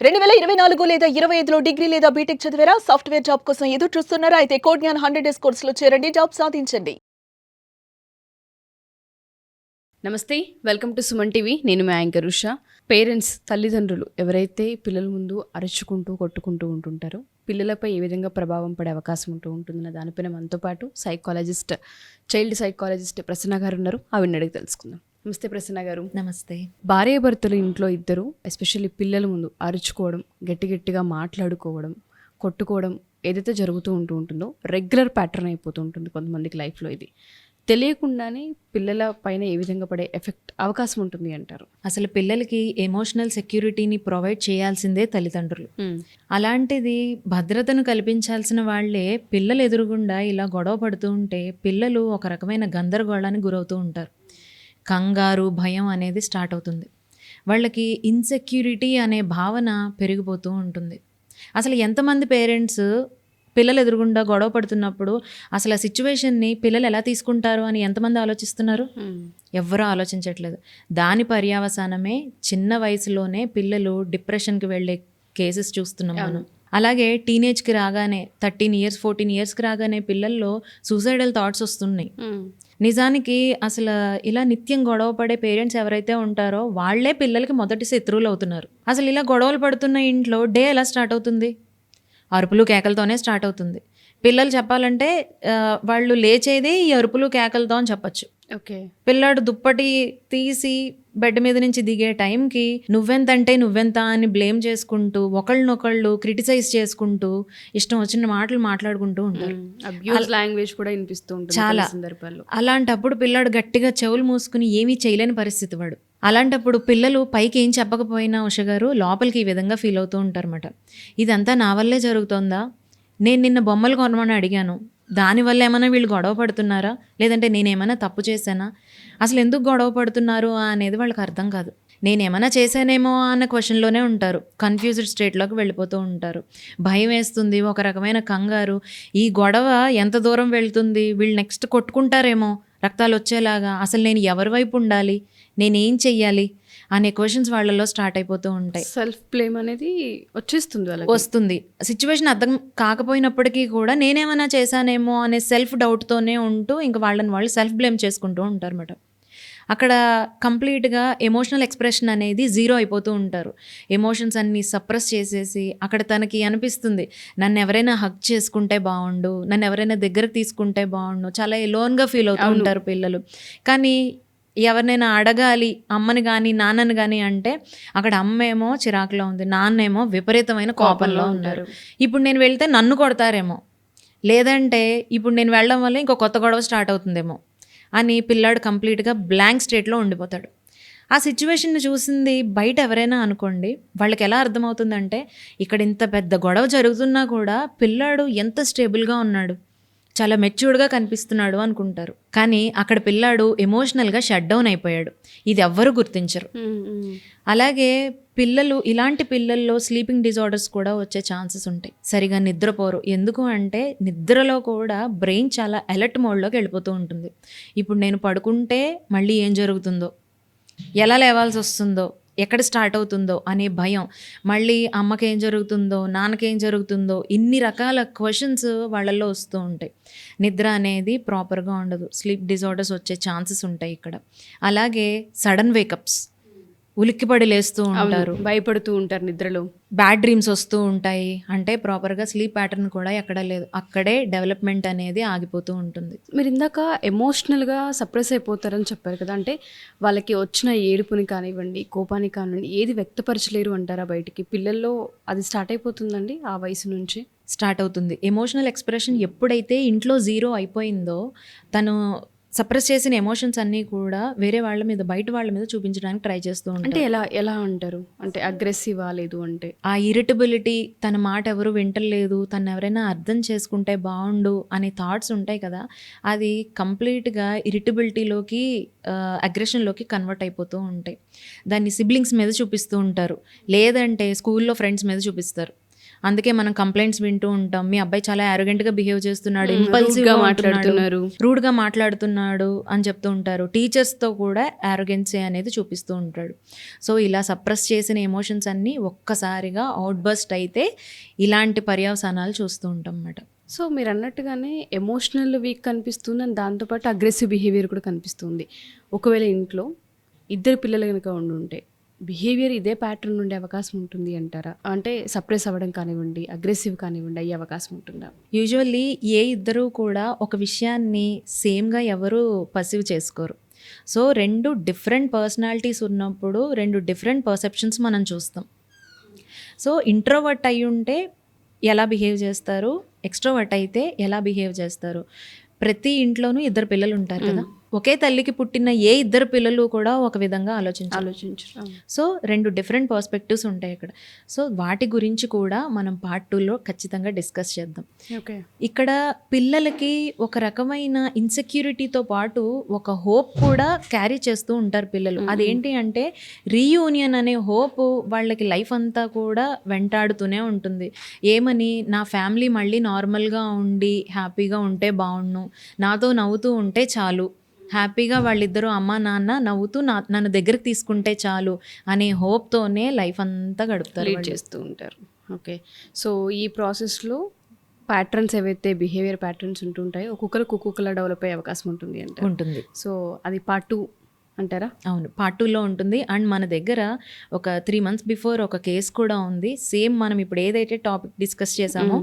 2024 లేదా 25లో డిగ్రీ లేదా బీటెక్ చదివారా? సాఫ్ట్‌వేర్ జాబ్ కోసం ఎదురు చూస్తున్నారా? అయితే కోడ్ జ్ఞాన్ 100 డేస్ కోర్సులో చేరండి. జాబ్ సాధించండి. నమస్తే, వెల్కమ్ టు సుమన్ టీవీ. నేను మీ యాంకర్ ఉషా. పేరెంట్స్, తల్లిదండ్రులు ఎవరైతే పిల్లల ముందు అరుచుకుంటూ కొట్టుకుంటూ ఉంటుంటారో పిల్లలపై ఏ విధంగా ప్రభావం పడే అవకాశం ఉంటుందన్న దానిపైన మనతో పాటు చైల్డ్ సైకాలజిస్ట్ ప్రసన్న గారు ఉన్నారు. అవి అడిగి తెలుసుకుందాం. నమస్తే ప్రసన్న గారు. నమస్తే. భార్యాభర్తలు ఇంట్లో ఇద్దరు ఎస్పెషల్లీ పిల్లల ముందు అరుచుకోవడం, గట్టిగా మాట్లాడుకోవడం, కొట్టుకోవడం ఏదైతే జరుగుతూ ఉంటుందో రెగ్యులర్ ప్యాటర్న్ అయిపోతూ ఉంటుంది కొంతమందికి లైఫ్లో. ఇది తెలియకుండానే పిల్లల పైన ఏ విధంగా పడే ఎఫెక్ట్ అవకాశం ఉంటుంది అంటారు? అసలు పిల్లలకి ఎమోషనల్ సెక్యూరిటీని ప్రొవైడ్ చేయాల్సిందే తల్లిదండ్రులు. అలాంటిది భద్రతను కల్పించాల్సిన వాళ్ళే పిల్లలు ఎదురుగుండా ఇలా గొడవ పడుతూ ఉంటే పిల్లలు ఒక రకమైన గందరగోళానికి గురవుతూ ఉంటారు. కంగారు, భయం అనేది స్టార్ట్ అవుతుంది. వాళ్ళకి ఇన్సెక్యూరిటీ అనే భావన పెరిగిపోతూ ఉంటుంది. అసలు ఎంతమంది పేరెంట్స్ పిల్లలు ఎదురుగుండా గొడవ పడుతున్నప్పుడు అసలు ఆ సిచ్యువేషన్ని పిల్లలు ఎలా తీసుకుంటారు అని ఎంతమంది ఆలోచిస్తున్నారు? ఎవ్వరూ ఆలోచించట్లేదు. దాని పర్యవసానమే చిన్న వయసులోనే పిల్లలు డిప్రెషన్కి వెళ్ళే కేసెస్ చూస్తున్నాం మనం. అలాగే టీనేజ్కి రాగానే 13 ఇయర్స్ 14 ఇయర్స్కి రాగానే పిల్లల్లో సూసైడల్ థాట్స్ వస్తున్నాయి. నిజానికి అసలు ఇలా నిత్యం గొడవ పడే పేరెంట్స్ ఎవరైతే ఉంటారో వాళ్లే పిల్లలకి మొదటి శత్రువులు అవుతున్నారు. అసలు ఇలా గొడవలు పడుతున్న ఇంట్లో డే ఎలా స్టార్ట్ అవుతుంది? అరుపులు కేకలతోనే స్టార్ట్ అవుతుంది. పిల్లలు చెప్పాలంటే వాళ్ళు లేచేది ఈ అరుపులు కేకలతో అని చెప్పచ్చు. ఓకే. పిల్లాడు దుప్పటి తీసి బెడ్ మీద నుంచి దిగే టైంకి నువ్వెంతంటే నువ్వెంత అని బ్లేమ్ చేసుకుంటూ ఒకళ్ళనొకళ్ళు క్రిటిసైజ్ చేసుకుంటూ ఇష్టం వచ్చిన మాటలు మాట్లాడుకుంటూ ఉంటారు. లాంగ్వేజ్ కూడా వినిపిస్తూ ఉంటుంది చాలా సందర్భాల్లో. అలాంటప్పుడు పిల్లాడు గట్టిగా చెవులు మూసుకుని ఏమీ చేయలేని పరిస్థితి వాడు. అలాంటప్పుడు పిల్లలు పైకి ఏం చెప్పకపోయినా ఉషగారు లోపలికి ఈ విధంగా ఫీల్ అవుతూ ఉంటారన్నమాట. ఇదంతా నా వల్లే జరుగుతోందా? నేను నిన్న బొమ్మలు కొనమని అడిగాను, దానివల్ల ఏమైనా వీళ్ళు గొడవ పడుతున్నారా, లేదంటే నేనేమైనా తప్పు చేశానా, అసలు ఎందుకు గొడవ పడుతున్నారు అనేది వాళ్ళకి అర్థం కాదు. నేనేమైనా చేశానేమో అన్న క్వశ్చన్లోనే ఉంటారు. కన్ఫ్యూజ్డ్ స్టేట్లోకి వెళ్ళిపోతూ ఉంటారు. భయం వేస్తుంది, ఒక రకమైన కంగారు. ఈ గొడవ ఎంత దూరం వెళ్తుంది, వీళ్ళు నెక్స్ట్ కొట్టుకుంటారేమో రక్తాలు వచ్చేలాగా, అసలు నేను ఎవరి వైపు ఉండాలి, నేనేం చెయ్యాలి అనే క్వశ్చన్స్ వాళ్ళలో స్టార్ట్ అయిపోతూ ఉంటాయి. సెల్ఫ్ బ్లేమ్ అనేది వస్తుంది. సిచ్యువేషన్ అర్థం కాకపోయినప్పటికీ కూడా నేనేమైనా చేశానేమో అనే సెల్ఫ్ డౌట్తోనే ఉంటూ ఇంకా వాళ్ళని వాళ్ళు సెల్ఫ్ బ్లేమ్ చేసుకుంటూ ఉంటారు అన్నమాట. అక్కడ కంప్లీట్గా ఎమోషనల్ ఎక్స్ప్రెషన్ అనేది జీరో అయిపోతూ ఉంటారు. ఎమోషన్స్ అన్నీ సప్రెస్ చేసేసి అక్కడ తనకి అనిపిస్తుంది, నన్ను ఎవరైనా హగ్ చేసుకుంటే బాగుండు, నన్ను ఎవరైనా దగ్గరకు తీసుకుంటే బాగుండు, చాలా ఎలోన్గా ఫీల్ అవుతూ ఉంటారు పిల్లలు. కానీ ఎవరినైనా అడగాలి అమ్మని కానీ నాన్నని కానీ అంటే అక్కడ అమ్మేమో చిరాకులో ఉంది, నాన్నేమో విపరీతమైన కోపంలో ఉన్నారు. ఇప్పుడు నేను వెళ్తే నన్ను కొడతారేమో, లేదంటే ఇప్పుడు నేను వెళ్ళడం వల్ల ఇంకో కొత్త గొడవ స్టార్ట్ అవుతుందేమో అని పిల్లాడు కంప్లీట్గా బ్లాంక్ స్టేట్లో ఉండిపోతాడు. ఆ సిచ్యువేషన్ని చూసింది బయట ఎవరైనా అనుకోండి, వాళ్ళకి ఎలా అర్థమవుతుందంటే ఇక్కడ ఇంత పెద్ద గొడవ జరుగుతున్నా కూడా పిల్లాడు ఎంత స్టేబుల్గా ఉన్నాడు, చాలా మెచ్యూర్డ్గా కనిపిస్తున్నాడు అనుకుంటారు. కానీ అక్కడ పిల్లాడు ఎమోషనల్గా షట్ డౌన్ అయిపోయాడు. ఇది ఎవ్వరూ గుర్తించరు. అలాగే ఇలాంటి పిల్లల్లో స్లీపింగ్ డిజార్డర్స్ కూడా వచ్చే ఛాన్సెస్ ఉంటాయి. సరిగా నిద్రపోరు. ఎందుకు అంటే నిద్రలో కూడా బ్రెయిన్ చాలా అలర్ట్ మోడ్లోకి వెళ్ళిపోతూ ఉంటుంది. ఇప్పుడు నేను పడుకుంటే మళ్ళీ ఏం జరుగుతుందో, ఎలా లేవాల్సి వస్తుందో, ఎక్కడ స్టార్ట్ అవుతుందో అనే భయం, మళ్ళీ అమ్మకేం జరుగుతుందో, నాన్నకేం జరుగుతుందో, ఇన్ని రకాల క్వశ్చన్స్ వాళ్ళల్లో వస్తూ ఉంటాయి. నిద్ర అనేది ప్రాపర్గా ఉండదు. స్లీప్ డిజార్డర్స్ వచ్చే ఛాన్సెస్ ఉంటాయి ఇక్కడ. అలాగే సడన్ వేకప్స్, ఉలిక్కిపడి లేస్తూ ఉంటారు, భయపడుతూ ఉంటారు నిద్రలో. బ్యాడ్ డ్రీమ్స్ వస్తూ ఉంటాయి. అంటే ప్రాపర్గా స్లీప్ ప్యాటర్న్ కూడా ఎక్కడ లేదు. అక్కడే డెవలప్మెంట్ అనేది ఆగిపోతూ ఉంటుంది. మీరు ఇందాక ఎమోషనల్గా సప్రెస్ అయిపోతారని చెప్పారు కదా, అంటే వాళ్ళకి వచ్చిన ఏడుపుని కానివ్వండి, కోపాన్ని కానివ్వండి, ఏది వ్యక్తపరచలేరు అంటారా బయటికి? పిల్లల్లో అది స్టార్ట్ అయిపోతుందండి ఆ వయసు నుంచి స్టార్ట్ అవుతుంది. ఎమోషనల్ ఎక్స్ప్రెషన్ ఎప్పుడైతే ఇంట్లో జీరో అయిపోయిందో తను సప్రెస్ చేసిన ఎమోషన్స్ అన్నీ కూడా వేరే వాళ్ళ మీద, బయట వాళ్ళ మీద చూపించడానికి ట్రై చేస్తూ ఉంటారు. అంటే ఎలా అంటారు? అంటే అగ్రెసివా, లేదు అంటే ఆ ఇరిటబిలిటీ, తన మాట ఎవరు వింటలేదు, తను ఎవరైనా అర్థం చేసుకుంటే బాగుండు అనే థాట్స్ ఉంటాయి కదా, అది కంప్లీట్గా ఇరిటబిలిటీలోకి, అగ్రెషన్లోకి కన్వర్ట్ అయిపోతూ ఉంటాయి. దాన్ని సిబ్లింగ్స్ మీద చూపిస్తూ ఉంటారు, లేదంటే స్కూల్లో ఫ్రెండ్స్ మీద చూపిస్తారు. అందుకే మనం కంప్లైంట్స్ వింటూ ఉంటాం, మీ అబ్బాయి చాలా arrogant గా బిహేవ్ చేస్తున్నాడు, rude గా ఇంపల్సివ్గా మాట్లాడుతున్నారు. రూడ్గా మాట్లాడుతున్నాడు అని చెప్తూ ఉంటారు. టీచర్స్తో కూడా యారోగెన్సీ అనేది చూపిస్తూ ఉంటాడు. సో ఇలా సప్రెస్ చేసిన ఎమోషన్స్ అన్నీ ఒక్కసారిగా అవుట్ బస్ట్ అయితే ఇలాంటి పర్యవసానాలు చూస్తూ ఉంటాం అన్నమాట. సో మీరు అన్నట్టుగానే ఎమోషనల్ వీక్ కనిపిస్తుంది అండ్ దాంతోపాటు అగ్రెసివ్ బిహేవియర్ కూడా కనిపిస్తుంది. ఒకవేళ ఇంట్లో ఇద్దరు పిల్లలు కనుక ఉండుంటే బిహేవియర్ ఇదే ప్యాటర్న్ ఉండే అవకాశం ఉంటుంది అంటారా? అంటే సప్రెస్ అవ్వడం కానివ్వండి, అగ్రెసివ్ కానివ్వండి అయ్యే అవకాశం ఉంటుందా? యూజువల్లీ ఏ ఇద్దరూ కూడా ఒక విషయాన్ని సేమ్గా ఎవరు పర్సీవ్ చేసుకోరు. సో 2 డిఫరెంట్ పర్సనాలిటీస్ ఉన్నప్పుడు 2 డిఫరెంట్ పర్సెప్షన్స్ మనం చూస్తాం. సో ఇంట్రోవర్ట్ అయి ఉంటే ఎలా బిహేవ్ చేస్తారు, ఎక్స్ట్రోవర్ట్ అయితే ఎలా బిహేవ్ చేస్తారు. ప్రతి ఇంట్లోనూ ఇద్దరు పిల్లలు ఉంటారు కదా, ఒకే తల్లికి పుట్టిన ఏ ఇద్దరు పిల్లలు కూడా ఒక విధంగా ఆలోచించరు. సో 2 డిఫరెంట్ పర్స్పెక్టివ్స్ ఉంటాయి ఇక్కడ. సో వాటి గురించి కూడా మనం పార్ట్ 2లో ఖచ్చితంగా డిస్కస్ చేద్దాం. ఓకే. ఇక్కడ పిల్లలకి ఒక రకమైన ఇన్సెక్యూరిటీతో పాటు ఒక హోప్ కూడా క్యారీ చేస్తూ ఉంటారు పిల్లలు. అదేంటి అంటే రీయూనియన్ అనే హోప్ వాళ్ళకి లైఫ్ అంతా కూడా వెంటాడుతూనే ఉంటుంది. ఏమని, నా ఫ్యామిలీ మళ్ళీ నార్మల్గా ఉండి హ్యాపీగా ఉంటే బాగుండు, నాతో నవ్వుతూ ఉంటే చాలు, హ్యాపీగా వాళ్ళిద్దరూ అమ్మ నాన్న నవ్వుతూ నన్ను దగ్గరికి తీసుకుంటే చాలు అనే హోప్తోనే లైఫ్ అంతా గడుపుతారు, లీడ్ చేస్తూ ఉంటారు. ఓకే. సో ఈ ప్రాసెస్లో ప్యాటర్న్స్ ఏవైతే బిహేవియర్ ప్యాటర్న్స్ ఉంటుంటాయో ఒక్కొక్కలా డెవలప్ అయ్యే అవకాశం ఉంటుంది అంటే ఉంటుంది. సో అది పార్ట్ 2 అంటారా? అవును, పార్ట్ 2లో ఉంటుంది. అండ్ మన దగ్గర ఒక 3 months బిఫోర్ ఒక కేసు కూడా ఉంది. సేమ్ మనం ఇప్పుడు ఏదైతే టాపిక్ డిస్కస్ చేసామో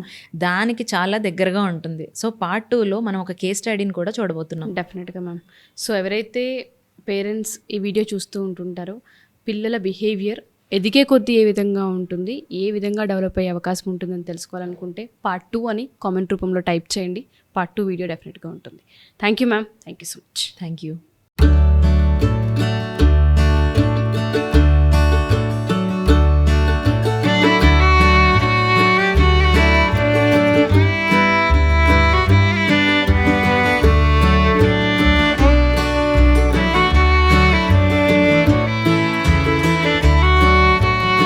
దానికి చాలా దగ్గరగా ఉంటుంది. సో పార్ట్ 2లో మనం ఒక కేస్ స్టడీని కూడా చూడబోతున్నాం. డెఫినెట్గా మ్యామ్. సో ఎవరైతే పేరెంట్స్ ఈ వీడియో చూస్తూ ఉంటుంటారో పిల్లల బిహేవియర్ ఎదిగే కొద్దీ ఏ విధంగా ఉంటుంది, ఏ విధంగా డెవలప్ అయ్యే అవకాశం ఉంటుందని తెలుసుకోవాలనుకుంటే పార్ట్ 2 అని కామెంట్ రూపంలో టైప్ చేయండి. పార్ట్ 2 వీడియో డెఫినెట్గా ఉంటుంది. Thank you ma'am. Thank you so much. Thank you.